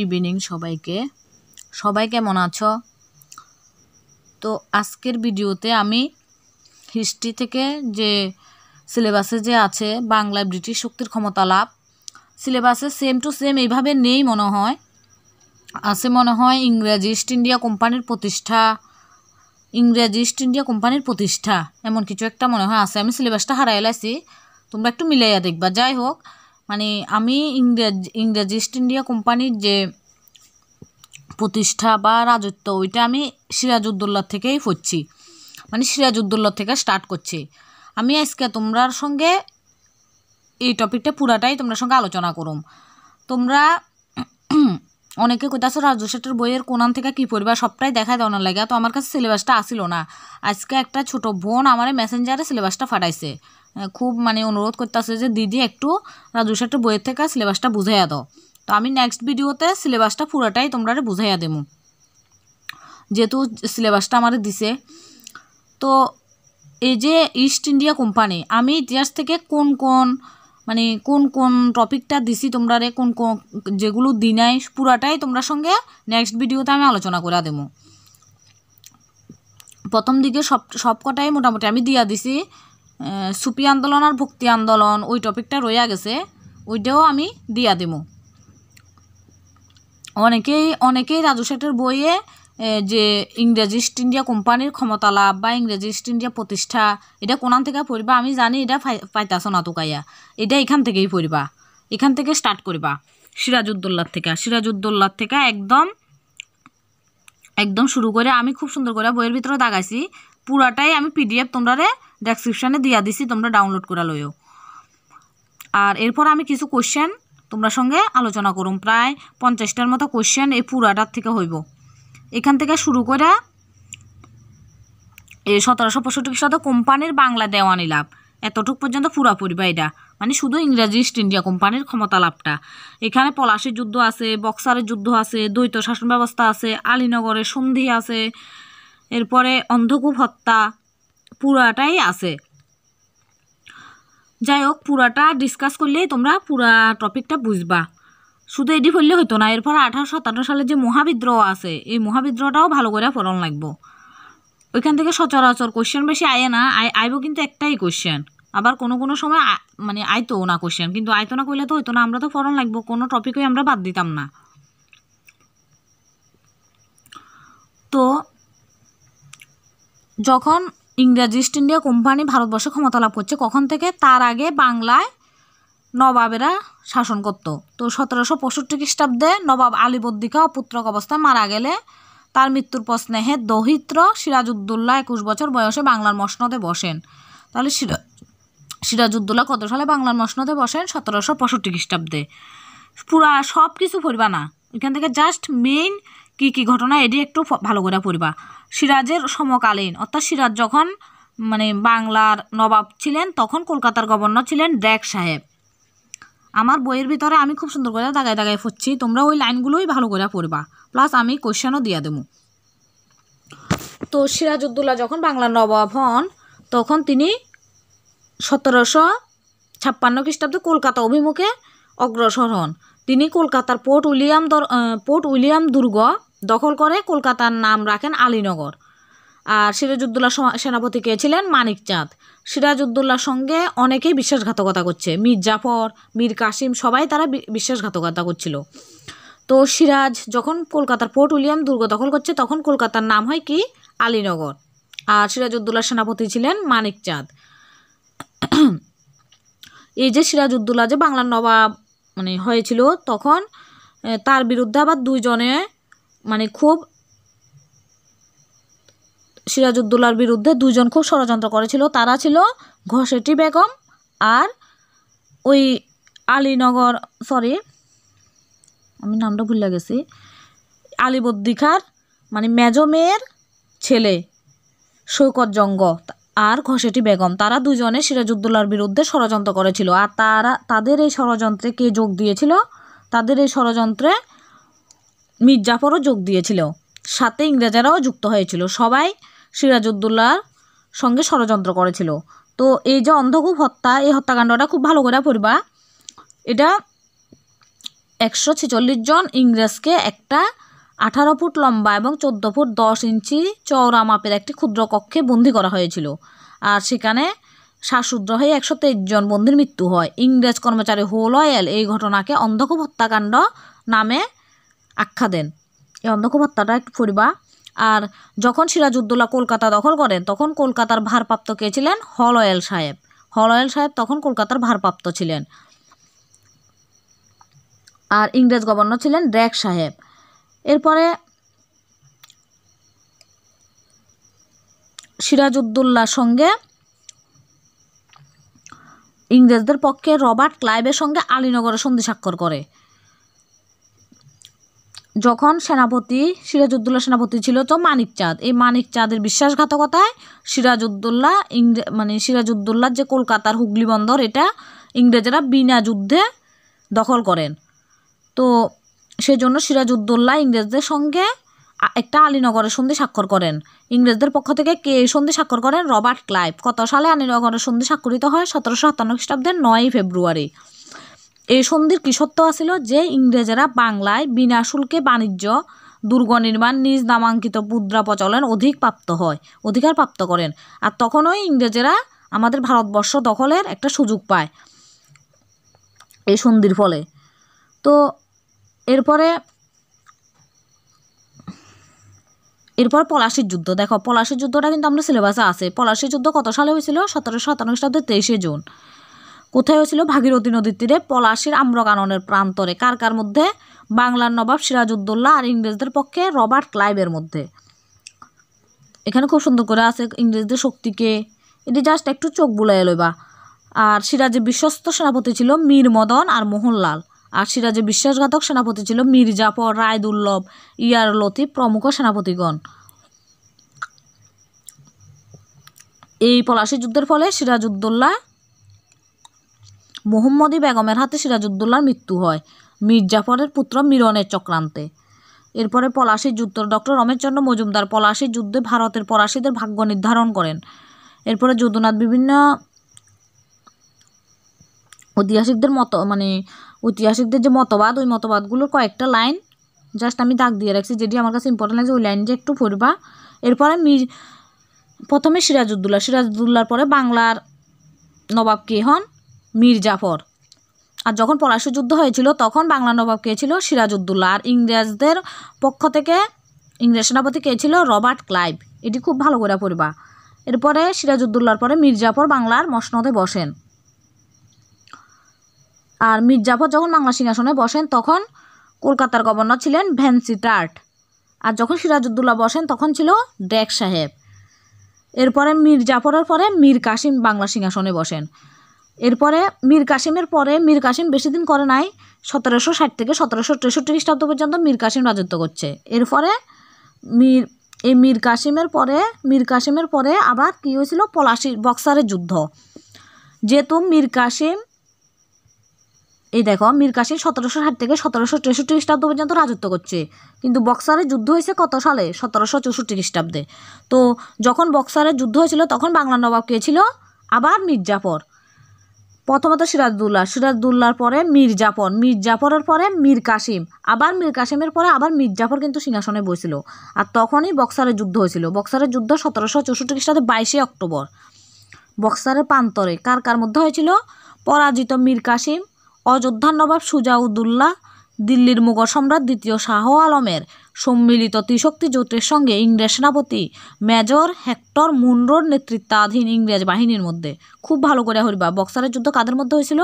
Evening সবাই কেমন আছো? তো আজকের ভিডিওতে আমি হিস্ট্রি থেকে যে সিলেবাসে যে আছে বাংলায় ব্রিটিশ শক্তির ক্ষমতা লাভ, সিলেবাসে সেম টু সেম এইভাবে নেই মনে হয়, আছে মনে হয় ইংরেজি ইস্ট ইন্ডিয়া কোম্পানির প্রতিষ্ঠা এমন কিছু একটা মনে হয় আছে। আমি সিলেবাসটা হারাই লাইছি, তোমরা একটু মিলাইয়া দেখবা। যাই হোক, মানে আমি ইংরেজি ইস্ট ইন্ডিয়া কোম্পানির যে প্রতিষ্ঠা বা রাজত্ব ওইটা আমি সিরাজউদ্দৌলার থেকেই পড়ছি, মানে সিরাজউদ্দৌলার থেকে স্টার্ট করছি। আমি আজকে তোমরার সঙ্গে এই টপিকটা পুরাটাই তোমার সঙ্গে আলোচনা করুম। তোমরা অনেকে কইতাছো রাজু শেঠের বইয়ের কোনান থেকে কী পড়বা, সবটাই দেখায় দেওয়ার লাগে। তো আমার কাছে সিলেবাসটা আসিল না। আজকে একটা ছোট বোন আমার মেসেঞ্জারে সিলেবাসটা ফাটাইছে, খুব মানে অনুরোধ করতেছে যে দিদি একটু রাজু শেঠের বইয়ের থেকে সিলেবাসটা বুঝাইয়া দাও। তো আমি নেক্সট ভিডিওতে সিলেবাসটা পুরোটাই তোমরা বুঝাইয়া দেবো, যেহেতু সিলেবাসটা আমার দিছে। তো এই যে ইস্ট ইন্ডিয়া কোম্পানি, আমি ইতিহাস থেকে কোন কোন টপিকটা দিছি তোমরা কোন যেগুলো দিনাই পুরাটাই তোমরা সঙ্গে নেক্সট ভিডিওতে আমি আলোচনা করে দেবো। প্রথম দিকে সব কটাই মোটামুটি আমি দিয়া দিছি। সুফি আন্দোলন আর ভক্তি আন্দোলন ওই টপিকটা রয়ে গেছে, ওইটাও আমি দিয়া দেবো। অনেকেই রাজু শেঠের বইয়ে যে ইংরেজি ইস্ট ইন্ডিয়া কোম্পানির ক্ষমতা লাভ বা ইংরেজি ইস্ট ইন্ডিয়া প্রতিষ্ঠা এটা কোনান থেকে পড়বা, আমি জানি এটা পাইতাছ না তোকাইয়া, এটা এখান থেকেই পড়বা, এখান থেকে স্টার্ট করবা। সিরাজউদ্দৌলার থেকে একদম শুরু করে আমি খুব সুন্দর করে বইয়ের ভিতরে দাগাইছি। পুরাটাই আমি PDF তোমরা ডেসক্রিপশানে দিয়া দিছি, তোমরা ডাউনলোড করে লইও। আর এরপর আমি কিছু কোশ্চেন তোমরা সঙ্গে আলোচনা করুম, প্রায় 50টার মতো কোশ্চেন এই পুরাটার থেকে হইব। এখান থেকে শুরু করে 1765 খ্রিস্টাব্দে কোম্পানির বাংলা দেওয়ানি লাভ এতটুক পর্যন্ত পুরাপুরি বা এটা মানে শুধু ইংরেজি ইস্ট ইন্ডিয়া কোম্পানির ক্ষমতা লাভটা। এখানে পলাশির যুদ্ধ আছে, বক্সারের যুদ্ধ আছে, দ্বৈত শাসন ব্যবস্থা আছে, আলীনগরের সন্ধি আছে, এরপরে অন্ধকূপ হত্যা পুরাটাই আছে। যাই হোক, পুরাটা ডিসকাস করলেই তোমরা পুরা টপিকটা বুঝবা, শুধু এটি পড়লে হইতো না। এরপর 1857 সালে যে মহাবিদ্রোহ আছে, এই মহাবিদ্রোহটাও ভালো করে পড়ন লাগবো। ওইখান থেকে সচরাচর কোশ্চেন বেশি আয় না, আইব কিন্তু একটাই কোশ্চেন, আবার কোনো সময় মানে আইতো না কোশ্চেন, কিন্তু আইতো না কইলে তো হইতো না, আমরা তো পড়ন লাগবো, কোনো টপিকই আমরা বাদ দিতাম না। তো যখন ইংরেজি ইস্ট ইন্ডিয়া কোম্পানি ভারতবর্ষে ক্ষমতা লাভ করছে কখন থেকে, তার আগে বাংলায় নবাবেরা শাসন করত। তো 1765 খ্রিস্টাব্দে নবাব আলীবর্দী খাঁ পুত্রক অবস্থায় মারা গেলে তার মৃত্যুর পর স্নেহে দহিত্র সিরাজউদ্দৌলা 21 বছর বয়সে বাংলার মসনদে বসেন। তাহলে সিরাজউদ্দৌলা কত সালে বাংলার মসনদে বসেন? 1765 খ্রিস্টাব্দে। পুরা সব কিছু পড়বা না, এখান থেকে জাস্ট মেইন কি ঘটনা এটি একটু ভালো করে পড়বা। সিরাজের সমকালীন, অর্থাৎ সিরাজ যখন মানে বাংলার নবাব ছিলেন তখন কলকাতার গভর্নর ছিলেন ড্যাক সাহেব। আমার বইয়ের ভিতরে আমি খুব সুন্দর করে দাগায় পড়ছি, তোমরা ওই লাইনগুলোই ভালো করে পড়বা, প্লাস আমি কোশ্চেনও দিয়ে দেবো। তো সিরাজউদ্দৌলা যখন বাংলার নবাব হন তখন তিনি 1756 খ্রিস্টাব্দে কলকাতা অভিমুখে অগ্রসর হন। তিনি কলকাতার পোর্ট উইলিয়াম দুর্গ দখল করে কলকাতার নাম রাখেন আলীনগর। আর সিরাজউদ্দৌলার সেনাপতি কে ছিলেন? মানিক চাঁদ। সিরাজউদ্দৌলার সঙ্গে অনেকেই বিশ্বাসঘাতকতা করছে, মীর জাফর, মীর কাসিম, সবাই তারা বিশ্বাসঘাতকতা করছিল। তো সিরাজ যখন কলকাতার পোর্ট উইলিয়াম দুর্গ দখল করছে তখন কলকাতার নাম হয় কি? আলীনগর। আর সিরাজউদ্দৌলার সেনাপতি ছিলেন মানিক চাঁদ। এই যে সিরাজউদ্দৌলা যে বাংলার নবাব মানে হয়েছিল তখন তার বিরুদ্ধে আবার দুইজনে মানে খুব সিরাজউদ্দৌলার বিরুদ্ধে দুইজন খুব ষড়যন্ত্র করেছিল। তারা ছিল ঘসেটি বেগম আর ওই আলীনগর আমি নামটা ভুলে গেছি, আলীবর্দী খাঁর মানে মেজ মেয়ের ছেলে শৌকত জঙ্গ আর ঘসেটি বেগম, তারা দুজনে সিরাজউদ্দৌলার বিরুদ্ধে ষড়যন্ত্র করেছিল। আর তাদের এই ষড়যন্ত্রে কে যোগ দিয়েছিল? তাদের এই ষড়যন্ত্রে মীর জাফরও যোগ দিয়েছিল, সাথে ইংরেজরাও যুক্ত হয়েছিল। সবাই সিরাজউদ্দৌলার সঙ্গে ষড়যন্ত্র করেছিল। তো এই যে অন্ধকূপ হত্যা, এই হত্যাকাণ্ডটা খুব ভালো করে পড়বা। এটা 146 জন ইংরেজকে একটা 18 ফুট লম্বা এবং 14 ফুট 10 ইঞ্চি চওড়া মাপের একটি ক্ষুদ্র কক্ষে বন্দী করা হয়েছিল। আর সেখানে শ্বাসরুদ্ধ হয়ে 123 জন বন্দীর মৃত্যু হয়। ইংরেজ কর্মচারী হোলওয়েল এই ঘটনাকে অন্ধকূপ হত্যাকাণ্ড নামে আখ্যা দেন। এই অন্ধকূপ হত্যাটা একটু পড়িবা। আর যখন সিরাজউদ্দৌলা কলকাতা দখল করেন তখন কলকাতার ভারপ্রাপ্ত কে ছিলেন? হোলওয়েল সাহেব। হোলওয়েল সাহেব তখন কলকাতার ভারপ্রাপ্ত ছিলেন। আর ইংরেজ গভর্নর ছিলেন ড্রেক সাহেব। এরপরে সিরাজউদ্দৌলার সঙ্গে ইংরেজদের পক্ষে রবার্ট ক্লাইভের সঙ্গে আলীনগরে সন্ধি স্বাক্ষর করে। যখন সেনাপতি সিরাজউদ্দৌলা সেনাপতি ছিল তো মানিক চাঁদ, এই মানিক চাঁদের বিশ্বাসঘাতকতায় সিরাজউদ্দৌলা সিরাজউদ্দৌলার যে কলকাতার হুগলি বন্দর এটা ইংরেজরা বিনা যুদ্ধে দখল করেন। তো সেজন্য সিরাজউদ্দৌলা ইংরেজদের সঙ্গে একটা আলীনগরের সন্ধি স্বাক্ষর করেন। ইংরেজদের পক্ষ থেকে কে এই সন্ধি স্বাক্ষর করেন? Robert Clive. কত সালে আলীনগরের সন্ধি স্বাক্ষরিত হয়? 1757 খ্রিস্টাব্দের 9 ফেব্রুয়ারি। এই সন্ধির কি সত্য আছিল? যে ইংরেজরা বাংলায় বিনা শুল্কে বাণিজ্য, দুর্গ নির্মাণ, নিজ নামাঙ্কিত মুদ্রা প্রচলন অধিকার প্রাপ্ত করেন। আর তখনই ইংরেজরা আমাদের ভারতবর্ষ দখলের একটা সুযোগ পায় এই সন্ধির ফলে। তো এরপর পলাশীর যুদ্ধ। দেখো পলাশীর যুদ্ধটা কিন্তু আমরা সিলেবাসে আছে। পলাশীর যুদ্ধ কত সালে হয়েছিল? 1757 খ্রিস্টাব্দের 23 জুন। কোথায় হয়েছিল? ভাগীরথী নদীর তীরে পলাশীর আম্রকাননের প্রান্তরে। কার মধ্যে? বাংলার নবাব সিরাজউদ্দৌলা আর ইংরেজদের পক্ষে রবার্ট ক্লাইভের মধ্যে। এখানে খুব সুন্দর করে আছে ইংরেজদের শক্তিকে, এটি জাস্ট একটু চোখ বুলাই লইবা। আর সিরাজের বিশ্বস্ত সেনাপতি ছিল মীর মদন আর মোহনলাল। আর সিরাজের বিশ্বাসঘাতক সেনাপতি ছিল মীর জাফর, রায়দুর্লভ, ইয়ার লতিফ প্রমুখ সেনাপতিগণ। এই পলাশীর যুদ্ধের ফলে সিরাজউদ্দৌলা মোহাম্মদী বেগমের হাতে সিরাজউদ্দৌলার মৃত্যু হয় মীর জাফরের পুত্র মিরনের চক্রান্তে। এরপরে পলাশীর যুদ্ধ। ডক্টর রমেশচন্দ্র মজুমদার পলাশীর যুদ্ধে ভারতের পলাশীদের ভাগ্য নির্ধারণ করেন। এরপরে যদুনাথ বিভিন্ন ঐতিহাসিকদের যে মতবাদ, ওই মতবাদগুলোর কয়েকটা লাইন জাস্ট আমি দাগ দিয়ে রাখছি, যেটি আমার কাছে ইম্পর্টেন্ট লাগছে, ওই লাইনটা একটু পড়বা। এরপরে প্রথমে সিরাজউদ্দৌলার পরে বাংলার নবাব কে হন? মীর জাফর। আর যখন পলাশীর যুদ্ধ হয়েছিল তখন বাংলার নবাব কে ছিল? সিরাজউদ্দৌলা। আর ইংরেজদের পক্ষ থেকে ইংরেজ সেনাপতি কে ছিল? Robert Clive. এটি খুব ভালো করে পড়বা। এরপরে সিরাজউদ্দৌলার পরে মীর জাফর বাংলার মসনদে বসেন। আর মীর জাফর যখন বাংলা সিংহাসনে বসেন তখন কলকাতার গভর্নর ছিলেন ভ্যানসিটার্ট। আর যখন সিরাজউদ্দৌলা বসেন তখন ছিল ড্রেক সাহেব। এরপরে মীর জাফরের পরে মীর কাসিম বাংলা সিংহাসনে বসেন। এরপরে মীর কাসিম বেশি দিন করে নাই, 1760 থেকে 1763 খ্রিস্টাব্দ পর্যন্ত মীর কাসিম রাজত্ব করছে। এরপরে মীর কাসিমের পরে আবার কি হয়েছিল? বক্সারের যুদ্ধ। যেহেতু মীর কাসিম 1760 থেকে 1763 খ্রিস্টাব্দ পর্যন্ত রাজত্ব করছে, কিন্তু বক্সারের যুদ্ধ হয়েছে কত সালে? 1764 খ্রিস্টাব্দে। তো যখন বক্সারের যুদ্ধ হয়েছিল তখন বাংলার নবাব কে ছিল? আবার মীর জাফর। প্রথমত সিরাজউদ্দৌলার পরে মীর জাফরের পরে মীর কাসিম, আবার মীর কাসিমের পরে আবার মীর জাফর কিন্তু সিংহাসনে বসছিল। আর তখনই বক্সারের যুদ্ধ হয়েছিল। বক্সারের যুদ্ধ 1764 খ্রিস্টাব্দে 22 অক্টোবর বক্সারের প্রান্তরে কার মধ্যে হয়েছিল? পরাজিত মীর কাসিম, অযোধ্যার নবাব সুজাউদ্দৌলা, দিল্লির মুঘল সম্রাট দ্বিতীয় শাহ আলমের সম্মিলিত ত্রিশক্তি জোটের সঙ্গে ইংরেজ সেনাপতি মেজর হেক্টর মুনরোর নেতৃত্বাধীন ইংরেজ বাহিনীর মধ্যে। খুব ভালো করে হরিবা। বক্সারের যুদ্ধ কাদের মধ্যে হয়েছিল?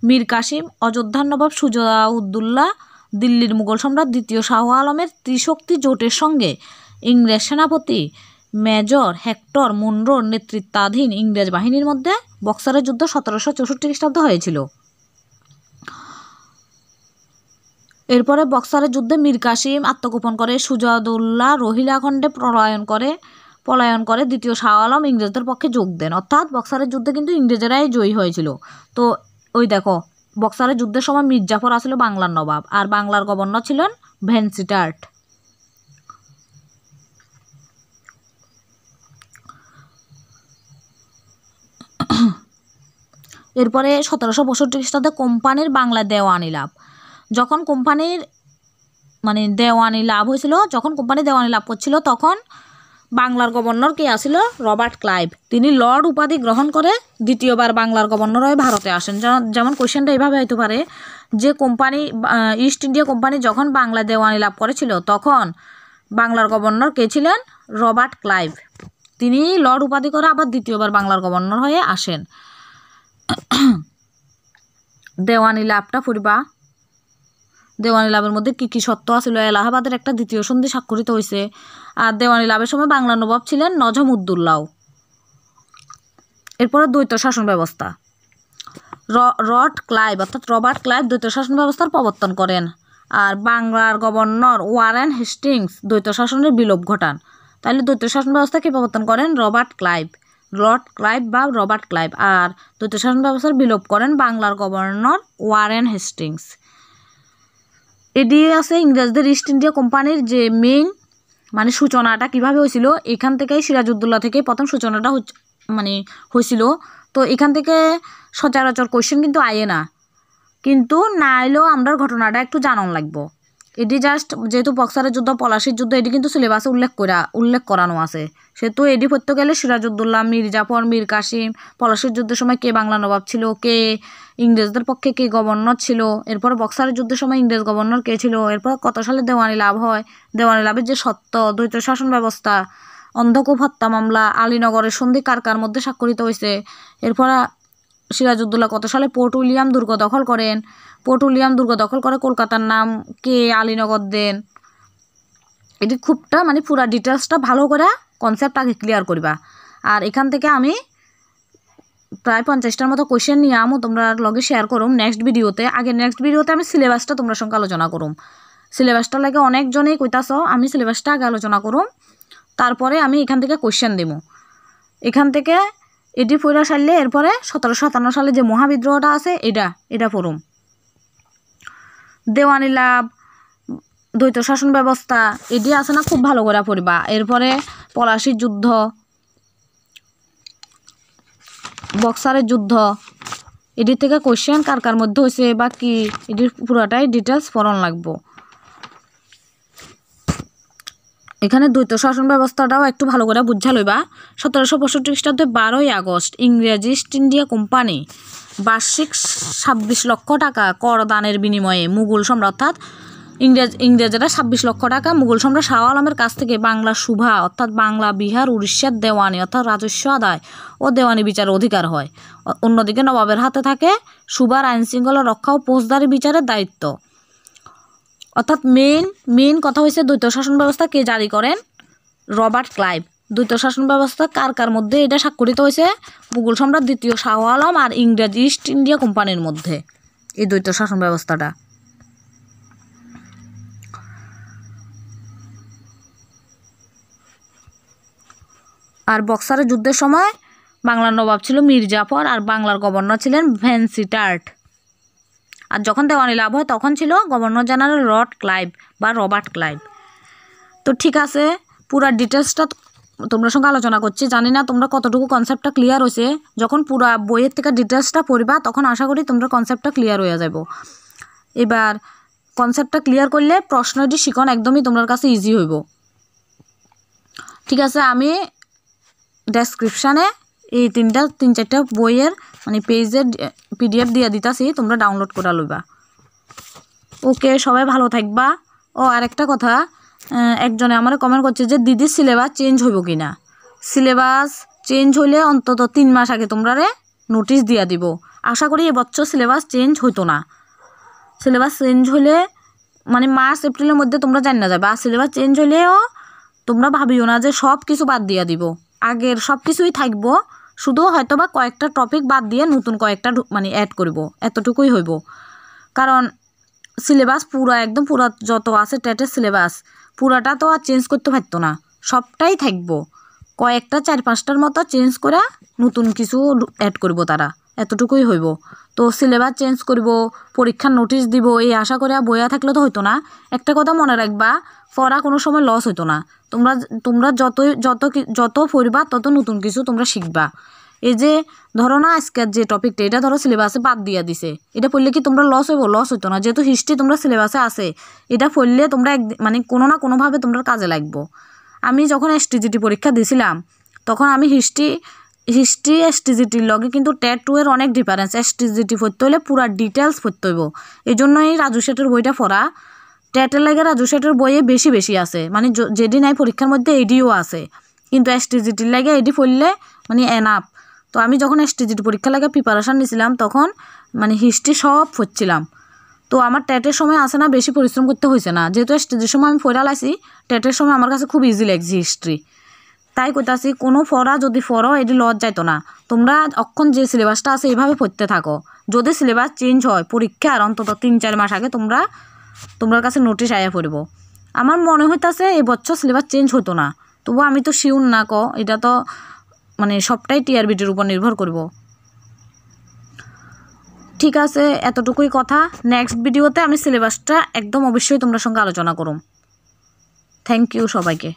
মীর কাসিম, অযোধ্যার নবাব সুজাউদ্দৌলা, দিল্লির মুঘল সম্রাট দ্বিতীয় শাহ আলমের ত্রিশক্তি জোটের সঙ্গে ইংরেজ সেনাপতি মেজর হেক্টর মুনরোর নেতৃত্বাধীন ইংরেজ বাহিনীর মধ্যে বক্সারের যুদ্ধ 1764 খ্রিস্টাব্দে হয়েছিল। এরপরে বক্সারের যুদ্ধে মীর কাসিম আত্মগোপন করে, সুজাউদ্দৌলা রোহিলাখণ্ডে পলায়ন করে দ্বিতীয় শাহ আলম ইংরেজদের পক্ষে যোগ দেন। অর্থাৎ বক্সারের যুদ্ধে কিন্তু ইংরেজরাই জয়ী হয়েছিল। তো ওই দেখো বক্সারের যুদ্ধের সময় মীর জাফর আসছিল বাংলার নবাব, আর বাংলার গভর্নর ছিলেন ভ্যানসিটার্ট। এরপরে 1762 খ্রিস্টাব্দে কোম্পানির বাংলা দেওয়ানি লাভ। যখন কোম্পানির মানে দেওয়ানি লাভ হয়েছিল, যখন কোম্পানি দেওয়ানি লাভ করছিল তখন বাংলার গভর্নর কে আসছিল? Robert Clive. তিনি লর্ড উপাধি গ্রহণ করে দ্বিতীয়বার বাংলার গভর্নর হয়ে ভারতে আসেন। যেমন কোয়েশ্চেনটা এইভাবে হইতে পারে যে কোম্পানি ইস্ট ইন্ডিয়া কোম্পানি যখন বাংলা দেওয়ানি লাভ করেছিল তখন বাংলার গভর্নর কে ছিলেন? Robert Clive. তিনি লর্ড উপাধি করে আবার দ্বিতীয়বার বাংলার গভর্নর হয়ে আসেন। দেওয়ানি লাভটা পড়বা। দেওয়ানি লাভের মধ্যে কী কী সত্য আছিল? এলাহাবাদের একটা দ্বিতীয় সন্ধি স্বাক্ষরিত হয়েছে। আর দেওয়ানি লাভের সময় বাংলার নবাব ছিলেন নজমউদ্দৌলা। এরপরে দ্বৈত শাসন ব্যবস্থা। রবার্ট ক্লাইভ দ্বৈত শাসন ব্যবস্থার প্রবর্তন করেন। আর বাংলার গভর্নর ওয়ারেন হেস্টিংস দ্বৈত শাসনের বিলোপ ঘটান। তাহলে দ্বৈত শাসন ব্যবস্থা কে প্রবর্তন করেন? Robert Clive. আর দ্বৈত শাসন ব্যবস্থার বিলোপ করেন বাংলার গভর্নর ওয়ারেন হেস্টিংস। এটি আছে ইংরেজদের ইস্ট ইন্ডিয়া কোম্পানির যে মেইন মানে সূচনাটা কিভাবে হয়েছিল, এখান থেকেই সিরাজউদ্দৌলা থেকে প্রথম সূচনাটা হয়েছিল। তো এখান থেকে সচরাচর কোয়েশ্চেন কিন্তু আয়ে না, কিন্তু না এলেও আমরা ঘটনাটা একটু জানান লাগবো। এটি জাস্ট যেহেতু বক্সারের যুদ্ধ, পলাশির যুদ্ধ, এটি কিন্তু সিলেবাসে উল্লেখ করানো আছে। সেহেতু এটি পড়তে গেলে সিরাজউদ্দৌলা, মীর জাফর, মীর কাসিম, পলাশির যুদ্ধের সময় কে বাংলা নবাব ছিল, কে ইংরেজদের পক্ষে কে গভর্নর ছিল, এরপর বক্সারের যুদ্ধের সময় ইংরেজ গভর্নর কে ছিল, এরপর কত সালে দেওয়ানি লাভ হয়, দেওয়ানি লাভের যে সত্য, দ্বৈত শাসন ব্যবস্থা, অন্ধকূপ হত্যা মামলা, আলীনগরের সন্ধি কার মধ্যে স্বাক্ষরিত হয়েছে, এরপর সিরাজউদ্দৌলা কত সালে পোর্ট উইলিয়াম দুর্গ দখল করেন, কলকাতার নাম কে আলীনগর দেন। এটি খুবটা পুরা ডিটেলসটা ভালো করে কনসেপ্ট আগে ক্লিয়ার করবা। আর এখান থেকে আমি প্রায় 50টার মতো কোয়েশ্চেন নিয়ে তোমরা লগে শেয়ার করুম নেক্সট ভিডিওতে। নেক্সট ভিডিওতে আমি সিলেবাসটা তোমরা সঙ্গে আলোচনা করুম। সিলেবাসটা লাগে অনেকজনেই কইতাছ, আমি সিলেবাসটা আগে আলোচনা করুম, তারপরে আমি এখান থেকে কোয়েশ্চেন দেব। এখান থেকে এটি পড়া সারলে এরপরে 1757 সালে যে মহাবিদ্রোহটা আছে এটা পড়ুম। দেওয়ানি লাভ, দ্বৈত শাসন ব্যবস্থা, এটি আছে না, খুব ভালো করে পড়বা। এরপরে পলাশির যুদ্ধ, বক্সারের যুদ্ধ, এটির থেকে কোয়েশ্চেন কার মধ্যে হয়েছে বা কি, এটির পুরাটাই ডিটেলস পড়ন লাগবো। এখানে দ্বৈত শাসন ব্যবস্থাটাও একটু ভালো করে বুঝা লইবা। 1765 খ্রিস্টাব্দে 12ই আগস্ট ইংরেজ ইস্ট ইন্ডিয়া কোম্পানি বার্ষিক 26 লক্ষ টাকা করদানের বিনিময়ে মুঘল সম্রাট অর্থাৎ ইংরেজরা 26 লক্ষ টাকা মুঘল সম্রাট শাহ আলমের কাছ থেকে বাংলা সুভা অর্থাৎ বাংলা, বিহার, উড়িষ্যার দেওয়ানি অর্থাৎ রাজস্ব আদায় ও দেওয়ানি বিচারের অধিকার হয়। অন্যদিকে নবাবের হাতে থাকে সুভার আইন শৃঙ্খলা রক্ষা ও ফৌজদারি বিচারের দায়িত্ব। অর্থাৎ মেইন কথা হয়েছে দ্বৈত শাসন ব্যবস্থা কে জারি করেন? Robert Clive. দ্বৈত শাসন ব্যবস্থা কার মধ্যে এটা স্বাক্ষরিত হয়েছে? মুঘল সম্রাট দ্বিতীয় শাহ আলম আর ইংরেজ ইস্ট ইন্ডিয়া কোম্পানির মধ্যে এই দ্বৈত শাসন ব্যবস্থাটা। আর বক্সারের যুদ্ধের সময় বাংলার নবাব ছিল মীর জাফর আর বাংলার গভর্নর ছিলেন ভ্যানসিটার্ট। আর যখন দেওয়ানি লাভ হয় তখন ছিল গভর্নর জেনারেল রবার্ট ক্লাইভ। তো ঠিক আছে, পুরা ডিটেলসটা তোমরা সঙ্গে আলোচনা করছি। জানি না তোমরা কতটুকু কনসেপ্টটা ক্লিয়ার হয়েছে। যখন পুরা বইয়ের থেকে ডিটেলসটা পড়বা তখন আশা করি তোমরা কনসেপ্টটা ক্লিয়ার হয়ে যাব। এবার কনসেপ্টটা ক্লিয়ার করলে প্রশ্নটি শিখন একদমই তোমার কাছে ইজি হইব। ঠিক আছে, আমি ডেসক্রিপশানে এই 3-4টা বইয়ের পেজের PDF দিয়ে দিতাছি, তোমরা ডাউনলোড করে লইবা। ওকে, সবাই ভালো থাকবা। ও আরেকটা কথা, একজনে আমার কমেন্ট করছে যে দিদির সিলেবাস চেঞ্জ হইব কিনা। সিলেবাস চেঞ্জ হইলে অন্তত 3 মাস আগে তোমরা নোটিশ দিয়া দিব। আশা করি এবছর সিলেবাস চেঞ্জ হইতো না। সিলেবাস চেঞ্জ হইলে মার্চ এপ্রিলের মধ্যে তোমরা জানি না যাবে। আর সিলেবাস চেঞ্জ হইলেও তোমরা ভাবিও না যে সব কিছু বাদ দিয়া দিব। আগের সব কিছুই থাকবো, শুধু হয়তো বা কয়েকটা টপিক বাদ দিয়ে নতুন কয়েকটা অ্যাড করব, এতটুকুই হইব। কারণ সিলেবাস একদম পুরা যত আছে টেটের সিলেবাস পুরাটা তো আর চেঞ্জ করতে পারতো না, সবটাই থাকবো। কয়েকটা 4-5টার মতো চেঞ্জ করে নতুন কিছু অ্যাড করব, তারা এতটুকুই হইব। তো সিলেবাস চেঞ্জ করব, পরীক্ষার নোটিশ দিব, এই আশা করে বইয়া থাকলে তো হইতো না। একটা কথা মনে রাখবা, পড়া কোনো সময় লস হইতো না। তোমরা যত পড়বা তত নতুন কিছু তোমরা শিখবা। এই যে ধরো না আজকের যে টপিকটা, এটা ধরো সিলেবাসে বাদ দিয়া দিছে, এটা পড়লে কি তোমরা লস হইব? লস হইতো না, যেহেতু হিস্ট্রি তোমরা সিলেবাসে আছে, এটা পড়লে তোমরা মানে কোনো না কোনোভাবে তোমরা কাজে লাগবো। আমি যখন STGT পরীক্ষা দিছিলাম তখন আমি হিস্ট্রি STGTর লগে কিন্তু টেট 2 এর অনেক ডিফারেন্স। STGT পড়তে হলে পুরা ডিটেলস পড়তে হইব, এই জন্যই রাজু শেঠের বইটা পড়া। টেটের লাগে রাজু শেঠের বইয়ে বেশি আছে, মানে যেটি নাই পরীক্ষার মধ্যে এডিও আছে, কিন্তু STGTর লাগে এডি পড়লে মানে এনাফ। তো আমি যখন STGT পরীক্ষা লাগে প্রিপারেশান নিয়েছিলাম তখন মানে হিস্ট্রি সব পড়ছিলাম। তো আমার টেটের সময় আসে না, বেশি পরিশ্রম করতে হয়েছে না, যেহেতু STGTর সময় আমি পড়া লাইছি, টেটের সময় আমার কাছে খুব ইজি লাগছে হিস্ট্রি। তাই কইতাছি কোনো পড়া যদি পড়ো এটি লস যাইতো না, তোমরা অক্ষণ যে সিলেবাসটা আছে এইভাবে পড়তে থাকো। যদি সিলেবাস চেঞ্জ হয় পরীক্ষার অন্তত 3-4 মাস আগে তোমার কাছে নোটিশ আয়া পড়ব। আমার মনে হইতাছে এবছর সিলেবাস চেঞ্জ হতো না, তবু আমি তো শিওর না, এটা তো মানে সবটাই TRBটির উপর নির্ভর করব। ঠিক আছে, এতটুকুই কথা। নেক্সট ভিডিওতে আমি সিলেবাসটা একদম অবশ্যই তোমার সঙ্গে আলোচনা করব। থ্যাংক ইউ সবাইকে।